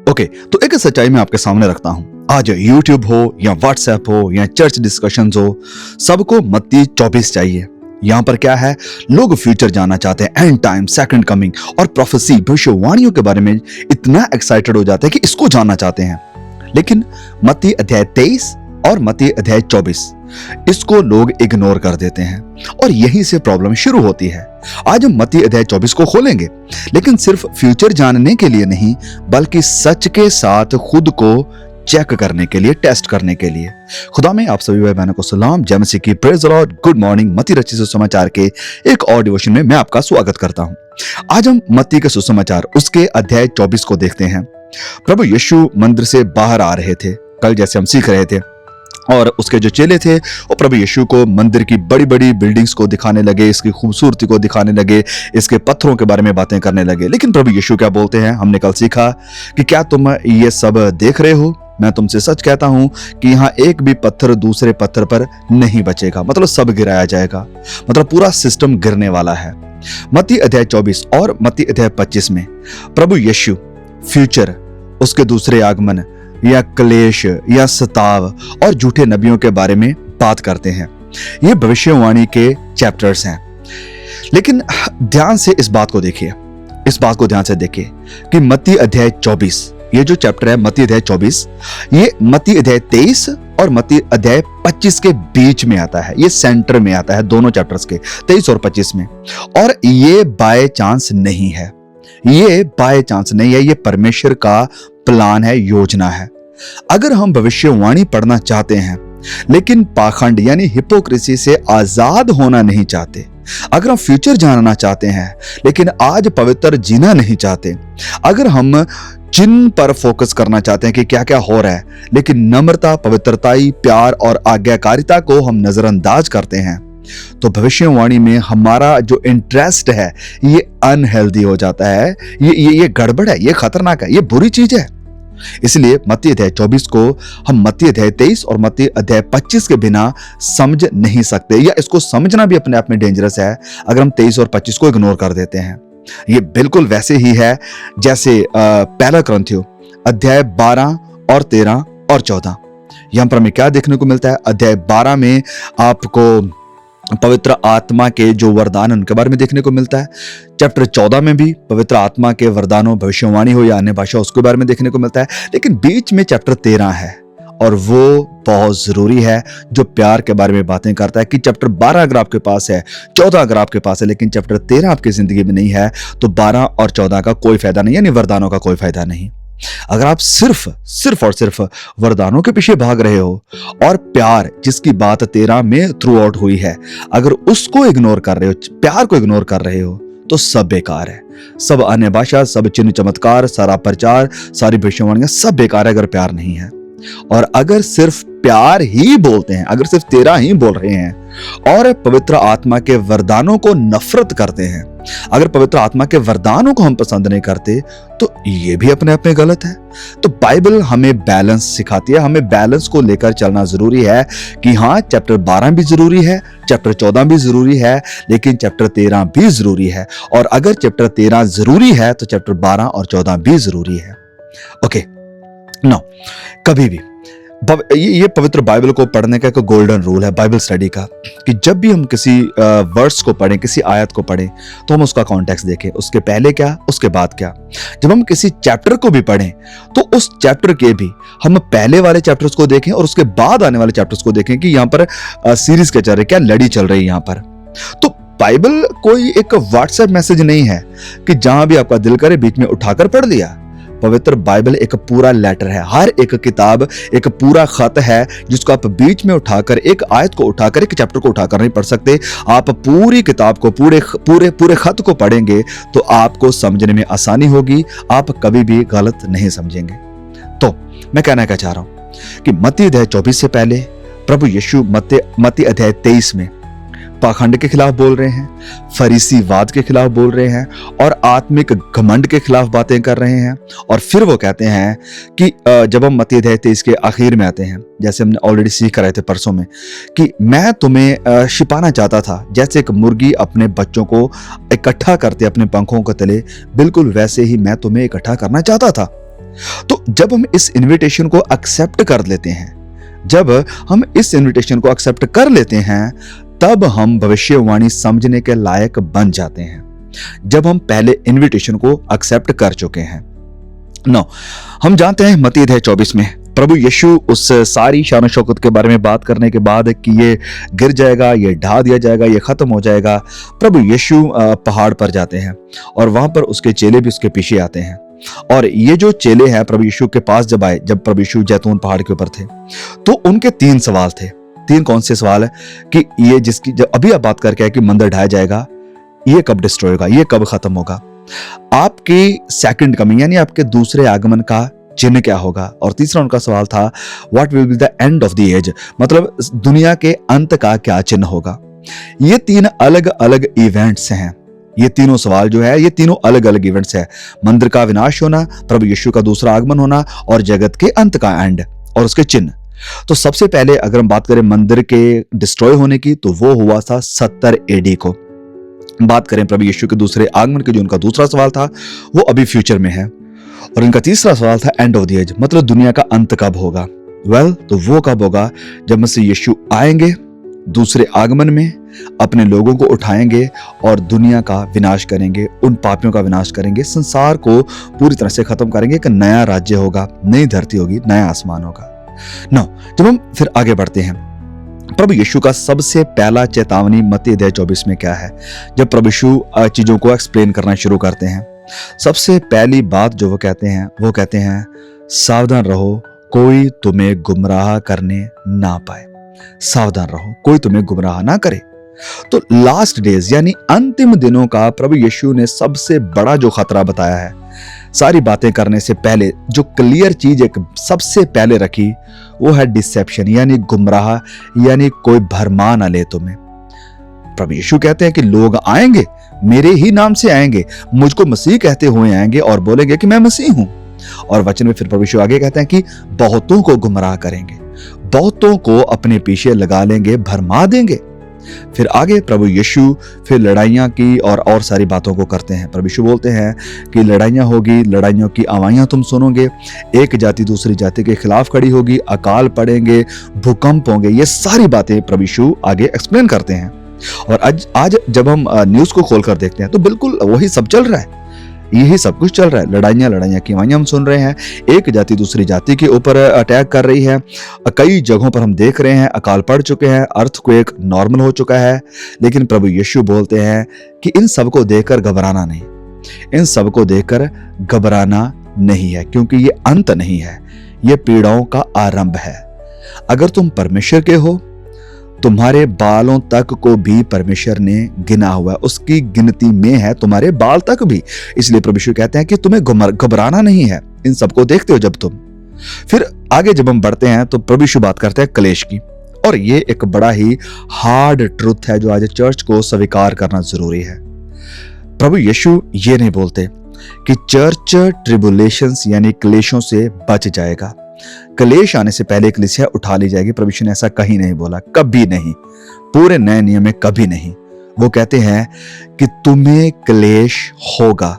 Okay, तो एक सच्चाई मैं आपके सामने रखता हूं। आज यूट्यूब हो या व्हाट्सएप हो या चर्च डिस्कशंस हो, सबको मत्ती 24 चाहिए। यहाँ पर क्या है, लोग फ्यूचर जानना चाहते हैं, एंड टाइम, सेकंड कमिंग और प्रोफेसी, भविष्यवाणियों के बारे में इतना एक्साइटेड हो जाते हैं कि इसको जानना चाहते हैं। लेकिन मत्ती अध्याय 23 और मत्ती अध्याय 24 इसको लोग इग्नोर कर देते हैं और यहीं से प्रॉब्लम शुरू होती है। आज हम मत्ती अध्याय 24 को खोलेंगे, लेकिन सिर्फ फ्यूचर जानने के लिए नहीं, बल्कि सच के साथ खुद को चेक करने के लिए, टेस्ट करने के लिए। खुदा में आप सभी भाई बहनों को सलाम, जय मसीह की, praise the Lord, good morning. मत्ती रचित सुसमाचार के एक और डिवोशन में मैं आपका स्वागत करता हूं। आज हम मत्ती के सुसमाचार उसके अध्याय 24 को देखते हैं। प्रभु यीशु मंदिर से बाहर आ रहे थे, कल जैसे हम सीख रहे थे, और उसके जो चेले थे वो प्रभु यीशु को मंदिर की बड़ी बड़ी बिल्डिंग्स को दिखाने लगे, इसकी खूबसूरती को दिखाने लगे, इसके पत्थरों के बारे में बातें करने लगे। लेकिन प्रभु यीशु क्या बोलते हैं, हमने कल सीखा कि क्या तुम ये सब देख रहे हो? मैं तुमसे सच कहता हूं कि यहाँ एक भी पत्थर दूसरे पत्थर पर नहीं बचेगा। मतलब सब गिराया जाएगा, मतलब पूरा सिस्टम गिरने वाला है। मत्ती अध्याय 24 और मत्ती अध्याय 25 में प्रभु यीशु फ्यूचर, उसके दूसरे आगमन या क्लेश या सताव और झूठे नबियों के बारे में बात करते हैं। ये भविष्यवाणी के चैप्टर्स हैं। लेकिन ध्यान से इस बात को देखिए, इस बात को ध्यान से देखिए कि मत्ती अध्याय 24, ये जो चैप्टर है मत्ती अध्याय 24, ये मत्ती अध्याय 23 और मत्ती अध्याय 25 के बीच में आता है। ये सेंटर में आता है दोनों चैप्टर्स के, 23 और 25 में। और ये बाय चांस नहीं है, ये बाय चांस नहीं है, ये परमेश्वर का प्लान है, योजना है। अगर हम भविष्यवाणी पढ़ना चाहते हैं लेकिन पाखंड यानी हिपोक्रेसी से आजाद होना नहीं चाहते, अगर हम फ्यूचर जानना चाहते हैं लेकिन आज पवित्र जीना नहीं चाहते, अगर हम चिन्ह पर फोकस करना चाहते हैं कि क्या क्या हो रहा है, लेकिन नम्रता, पवित्रताई, प्यार और आज्ञाकारिता को हम नजरअंदाज करते हैं, तो भविष्यवाणी में हमारा जो इंटरेस्ट है ये अनहेल्दी हो जाता है। ये गड़बड़ है, ये खतरनाक है, ये बुरी चीज है। इसलिए मत्ती अध्याय 24 को हम मत्ती अध्याय 23 और मत्ती अध्याय 25 के बिना समझ नहीं सकते, या इसको समझना भी अपने आप में डेंजरस है अगर हम 23 और 25 को इग्नोर कर देते हैं। ये बिल्कुल वैसे ही है जैसे पहला कुरिन्थियों अध्याय 12 और 13 और 14। यहां पर हमें क्या देखने को मिलता है? अध्याय 12 में आपको पवित्र आत्मा के जो वरदान उनके बारे में देखने को मिलता है। चैप्टर 14 में भी पवित्र आत्मा के वरदानों, भविष्यवाणी हो या अन्य भाषा, उसके बारे में देखने को मिलता है। लेकिन बीच में चैप्टर 13 है और वो बहुत जरूरी है, जो प्यार के बारे में बातें करता है कि चैप्टर 12 अगर आपके पास है, 14 अगर आपके पास है, लेकिन चैप्टर 13 आपकी जिंदगी में नहीं है, तो 12 और 14 का कोई फायदा नहीं, यानी वरदानों का कोई फायदा नहीं। अगर आप सिर्फ और सिर्फ वरदानों के पीछे भाग रहे हो और प्यार, जिसकी बात 13 में थ्रू आउट हुई है, अगर उसको इग्नोर कर रहे हो, प्यार को इग्नोर कर रहे हो, तो सब बेकार है। सब अन्य भाषा, सब चिन्ह चमत्कार, सारा प्रचार, सारी भविष्यवाणियां, सब बेकार है अगर प्यार नहीं है। और अगर सिर्फ प्यार ही बोलते हैं, अगर सिर्फ 13 ही बोल रहे हैं और पवित्र आत्मा के वरदानों को नफरत करते हैं, अगर पवित्र आत्मा के वरदानों को हम पसंद नहीं करते, तो ये भी अपने आप में गलत है। तो बाइबल हमें बैलेंस सिखाती है, हमें बैलेंस को लेकर चलना जरूरी है कि हाँ, चैप्टर 12 भी जरूरी है, चैप्टर 14 भी जरूरी है, लेकिन चैप्टर 13 भी जरूरी है। और अगर चैप्टर 13 जरूरी है तो चैप्टर 12 और 14 भी जरूरी है। ओके, नो, कभी भी ये पवित्र बाइबल को पढ़ने का एक गोल्डन रूल है बाइबल स्टडी का, कि जब भी हम किसी वर्ड्स को पढ़ें, किसी आयत को पढ़ें, तो हम उसका कॉन्टेक्स्ट देखें, उसके पहले क्या, उसके बाद क्या। जब हम किसी चैप्टर को भी पढ़ें तो उस चैप्टर के भी हम पहले वाले चैप्टर्स को देखें और उसके बाद आने वाले चैप्टर्स को देखें कि यहाँ पर सीरीज क्या चल रही है, क्या लड़ी चल रही है यहाँ पर। तो बाइबल कोई एक व्हाट्सएप मैसेज नहीं है कि जहां भी आपका दिल करे बीच में उठाकर पढ़ लिया। पवित्र बाइबल एक पूरा लेटर है, हर एक किताब एक पूरा खत है, जिसको आप बीच में उठाकर, एक आयत को उठाकर, एक चैप्टर को उठाकर नहीं पढ़ सकते। आप पूरी किताब को, पूरे खत को पढ़ेंगे तो आपको समझने में आसानी होगी, आप कभी भी गलत नहीं समझेंगे। तो मैं कहना क्या चाह रहा हूं कि मत्ती अध्याय 24 से पहले प्रभु यीशु मत्ती अध्याय 23 में पाखंड के खिलाफ बोल रहे हैं, फरीसीवाद के खिलाफ बोल रहे हैं और आत्मिक घमंड के खिलाफ बातें कर रहे हैं। और फिर वो कहते हैं कि जब हम मत्ती अध्याय 23 के आखिर में आते हैं, जैसे हमने ऑलरेडी सीख रहे थे परसों में, कि मैं तुम्हें छिपाना चाहता था, जैसे एक मुर्गी अपने बच्चों को इकट्ठा करते अपने पंखों के तले, बिल्कुल वैसे ही मैं तुम्हें इकट्ठा करना चाहता था। तो जब हम इस इनविटेशन को एक्सेप्ट कर लेते हैं, जब हम इस इनविटेशन को एक्सेप्ट कर लेते हैं, तब हम भविष्यवाणी समझने के लायक बन जाते हैं, जब हम पहले इनविटेशन को एक्सेप्ट कर चुके हैं। नो, हम जानते हैं मत्ती अध्याय 24 में प्रभु यीशु उस सारी शान शौकत के बारे में बात करने के बाद कि ये गिर जाएगा, ये ढा दिया जाएगा, ये खत्म हो जाएगा, प्रभु यीशु पहाड़ पर जाते हैं और वहां पर उसके चेले भी उसके पीछे आते हैं। और ये जो चेले हैं प्रभु यीशु के पास जब आए, जब प्रभु यीशु जैतून पहाड़ के ऊपर थे, तो उनके 3 सवाल थे। 3 कौन से सवाल है कि ये जिसकी जब अभी आप बात करके आए कि मंदिर ढाया जाएगा, ये कब डिस्ट्रॉय होगा, ये कब खत्म होगा, आपकी सेकंड कमिंग यानी आपके दूसरे आगमन का चिन्ह क्या होगा, और तीसरा उनका सवाल था what will be the end of the age, मतलब दुनिया के अंत का क्या चिन्ह होगा। ये 3 अलग अलग इवेंट्स हैं। ये तीनों सवाल जो है, ये तीनों अलग अलग इवेंट्स है। मंदिर का विनाश होना, प्रभु यीशु का दूसरा आगमन होना और जगत के अंत का एंड और उसके चिन्ह। तो सबसे पहले अगर हम बात करें मंदिर के डिस्ट्रॉय होने की, तो वो हुआ था 70 AD को। बात करें प्रभु यीशु के दूसरे आगमन के, जो उनका दूसरा सवाल था, वो अभी फ्यूचर में है। और इनका तीसरा सवाल था एंड ऑफ द एज, मतलब दुनिया का अंत कब होगा। तो वो कब होगा, जब मसीह यीशु आएंगे दूसरे आगमन में, अपने लोगों को उठाएंगे और दुनिया का विनाश करेंगे, उन पापियों का विनाश करेंगे, संसार को पूरी तरह से खत्म करेंगे। एक नया राज्य होगा, नई धरती होगी, नया आसमान होगा। जब हम फिर आगे बढ़ते हैं, प्रभु यीशु का सबसे पहला चेतावनी मत्ती अध्याय 24 में क्या है। जब प्रभु यीशु चीजों को एक्सप्लेन करना शुरू करते हैं, सबसे पहली बात जो वो कहते हैं सावधान रहो, कोई तुम्हें गुमराह करने ना पाए। सावधान रहो, कोई तुम्हें गुमराह ना करे। तो लास्ट डेज यानी अंतिम दिनों का प्रभु यीशु ने सबसे बड़ा जो खतरा बताया है, सारी बातें करने से पहले जो क्लियर चीज एक सबसे पहले रखी, वो है डिसेप्शन यानी गुमराह, यानी कोई भरमा ना ले तुम्हें। प्रभु यीशु कहते हैं कि लोग आएंगे, मेरे ही नाम से आएंगे, मुझको मसीह कहते हुए आएंगे और बोलेंगे कि मैं मसीह हूं। और वचन में फिर प्रभु यीशु आगे कहते हैं कि बहुतों को गुमराह करेंगे, बहुतों को अपने पीछे लगा लेंगे, भरमा देंगे। फिर आगे प्रभु यीशु फिर लड़ाइयां की और सारी बातों को करते हैं। प्रभु यीशु बोलते हैं कि लड़ाइयां होगी, लड़ाइयों की आवाज़ें तुम सुनोगे, एक जाति दूसरी जाति के खिलाफ खड़ी होगी, अकाल पड़ेंगे, भूकंप होंगे। ये सारी बातें प्रभु यीशु आगे एक्सप्लेन करते हैं। और आज जब हम न्यूज़ को खोलकर देखते हैं तो बिल्कुल वही सब चल रहा है, यही सब कुछ चल रहा है। लड़ाइयां की आवाज़ें हम सुन रहे हैं, एक जाति दूसरी जाति के ऊपर अटैक कर रही है। कई जगहों पर हम देख रहे हैं अकाल पड़ चुके हैं, अर्थक्वेक नॉर्मल हो चुका है। लेकिन प्रभु यीशु बोलते हैं कि इन सब को देखकर घबराना नहीं, इन सब को देखकर घबराना नहीं है, क्योंकि ये अंत नहीं है, ये पीड़ाओं का आरंभ है। अगर तुम परमेश्वर के हो, तुम्हारे बालों तक को भी परमेश्वर ने गिना हुआ है, उसकी गिनती में है तुम्हारे बाल तक भी। इसलिए प्रभु यीशु कहते हैं कि तुम्हें घबराना नहीं है इन सबको देखते हो जब तुम। फिर आगे जब हम बढ़ते हैं तो प्रभु यीशु बात करते हैं क्लेश की, और ये एक बड़ा ही हार्ड ट्रुथ है जो आज चर्च को स्वीकार करना जरूरी है। प्रभु यीशु ये नहीं बोलते कि चर्च ट्रिबुलेशंस यानी क्लेशों से बच जाएगा, क्लेश आने से पहले कलीसिया उठा ली जाएगी। प्रभु यीशु ने ऐसा कहीं नहीं बोला, कभी नहीं, पूरे नए नियम में कभी नहीं। वो कहते हैं कि तुम्हें क्लेश होगा,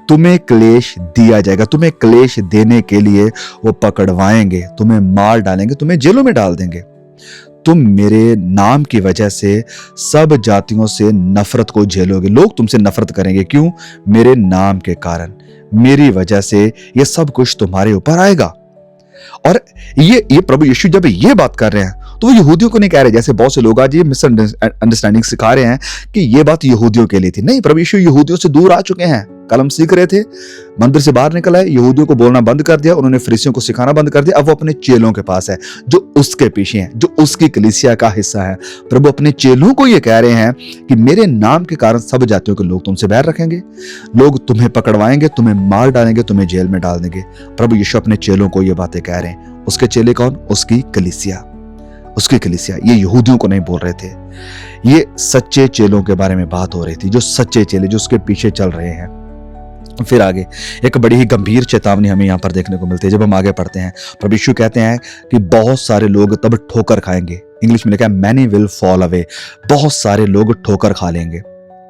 तुम्हें क्लेश दिया जाएगा, तुम्हें क्लेश देने के लिए वो पकड़वाएंगे, तुम्हें मार डालेंगे, तुम्हें जेलों में डाल देंगे। तुम मेरे नाम की वजह से सब जातियों से नफरत को झेलोगे, लोग तुमसे नफरत करेंगे। क्यों? मेरे नाम के कारण, मेरी वजह से ये सब कुछ तुम्हारे ऊपर आएगा। और ये प्रभु यीशु जब ये बात कर रहे हैं तो वो यहूदियों को नहीं कह रहे, जैसे बहुत से लोग आज ये मिसअंडरस्टैंडिंग सिखा रहे हैं कि ये बात यहूदियों के लिए थी। नहीं, प्रभु यीशु यहूदियों से दूर आ चुके हैं, कलम सीख रहे थे, मंदिर से बाहर निकल आए, यहूदियों को बोलना बंद कर दिया, उन्होंने फरीसियों को सिखाना बंद कर दिया। अब वो अपने चेलों के पास है, जो उसके पीछे हैं, जो उसकी कलीसिया का हिस्सा है। प्रभु अपने चेलों को ये कह रहे हैं कि मेरे नाम के कारण सब जातियों के लोग तुमसे बैर रखेंगे, लोग तुम्हें पकड़वाएंगे, तुम्हें मार डालेंगे, तुम्हें जेल में डाल देंगे। प्रभु यीशु अपने चेलों को ये बातें कह रहे हैं। उसके चेले कौन? उसकी कलीसिया, उसकी कलीसिया। ये यहूदियों को नहीं बोल रहे थे, ये सच्चे चेलों के बारे में बात हो रही थी, जो सच्चे चेले जो उसके पीछे चल रहे हैं। फिर आगे एक बड़ी ही गंभीर चेतावनी हमें यहाँ पर देखने को मिलती है। जब हम आगे पढ़ते हैं, प्रभु यीशु कहते हैं कि बहुत सारे लोग तब ठोकर खाएंगे। इंग्लिश में लिखा है मैनी विल फॉल अवे, बहुत सारे लोग ठोकर खा लेंगे।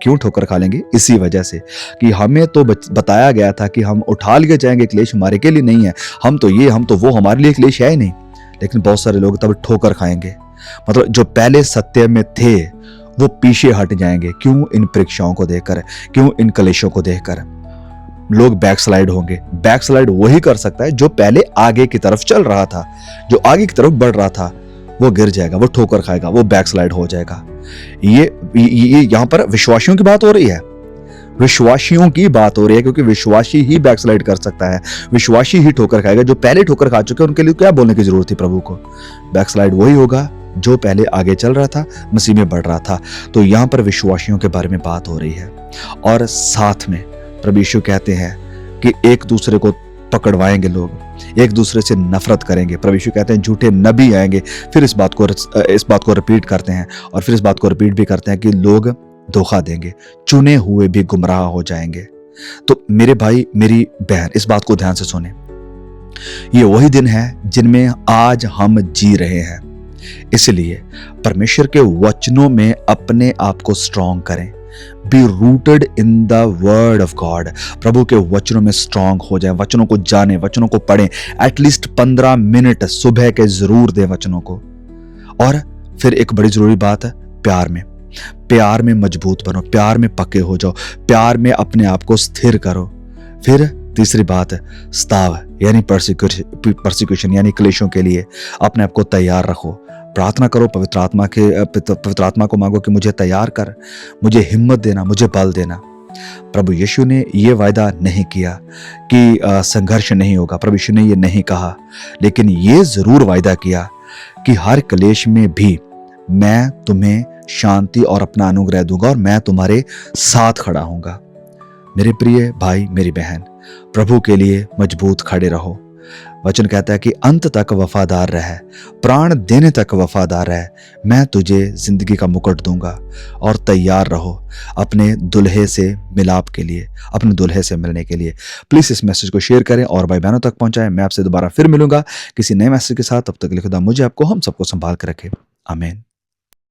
क्यों ठोकर खा लेंगे? इसी वजह से कि हमें तो बताया गया था कि हम उठा लिए जाएंगे, क्लेश हमारे के लिए नहीं है, हम तो ये हम तो वो, हमारे लिए क्लेश है ही नहीं। लेकिन बहुत सारे लोग तब ठोकर खाएंगे, मतलब जो पहले सत्य में थे वो पीछे हट जाएंगे। क्यों? इन परीक्षाओं को देखकर, क्यों? इन कलेशों को देखकर लोग बैकस्लाइड होंगे। बैकस्लाइड वही कर सकता है जो पहले आगे की तरफ चल रहा था, जो आगे की तरफ बढ़ रहा था। वो गिर जाएगा, वो ठोकर खाएगा, वो बैकस्लाइड हो जाएगा। ये यहां पर विश्वासियों की बात हो रही है, विश्वासियों की बात हो रही है, क्योंकि विश्वासी ही बैकस्लाइड कर सकता है, विश्वासी ही ठोकर खाएगा। जो पहले ठोकर खा चुके हैं उनके लिए क्या बोलने की जरूरत थी प्रभु को? बैकस्लाइड वही होगा जो पहले आगे चल रहा था, मसीह में बढ़ रहा था। तो यहां पर विश्वासियों के बारे में बात हो रही है। और साथ में प्रभु यीशु कहते हैं कि एक दूसरे को पकड़वाएंगे, लोग एक दूसरे से नफरत करेंगे। प्रभु यीशु कहते हैं झूठे नबी आएंगे। फिर इस बात को रिपीट करते हैं, और फिर इस बात को रिपीट भी करते हैं कि लोग धोखा देंगे, चुने हुए भी गुमराह हो जाएंगे। तो मेरे भाई मेरी बहन, इस बात को ध्यान से सुने। ये वही दिन है जिनमें आज हम जी रहे हैं। इसलिए परमेश्वर के वचनों में अपने आप को स्ट्रॉन्ग करें। Be rooted in the word of God. प्रभु के वचनों में स्ट्रॉन्ग हो जाए, वचनों को जाने, वचनों को पढ़ें। एटलीस्ट 15 मिनट सुबह के जरूर दें वचनों को। और फिर एक बड़ी जरूरी बात है, प्यार में मजबूत बनो, प्यार में पक्के हो जाओ, प्यार में अपने आप को स्थिर करो। फिर तीसरी बात है स्ताव, यानी परसिक्यूशन यानी क्लेशों के लिए अपने आप को तैयार रखो। प्रार्थना करो, पवित्र आत्मा को मांगो कि मुझे तैयार कर, मुझे हिम्मत देना, मुझे बल देना। प्रभु यीशु ने ये वायदा नहीं किया कि संघर्ष नहीं होगा, प्रभु यीशु ने ये नहीं कहा, लेकिन ये जरूर वायदा किया कि हर क्लेश में भी मैं तुम्हें शांति और अपना अनुग्रह दूंगा और मैं तुम्हारे साथ खड़ा हूंगा। मेरे प्रिय भाई मेरी बहन, प्रभु के लिए मजबूत खड़े रहो। वचन कहता है कि अंत तक वफादार रह, प्राण देने तक वफादार रह, मैं तुझे जिंदगी का मुकुट दूंगा। और तैयार रहो अपने दुल्हे से मिलाप के लिए, अपने दुल्हे से मिलने के लिए। प्लीज इस मैसेज को शेयर करें और भाई बहनों तक पहुंचाएं। मैं आपसे दोबारा फिर मिलूंगा किसी नए मैसेज के साथ। तब तक लिखो मुझे आपको हम सबको संभाल कर रखे। आमीन।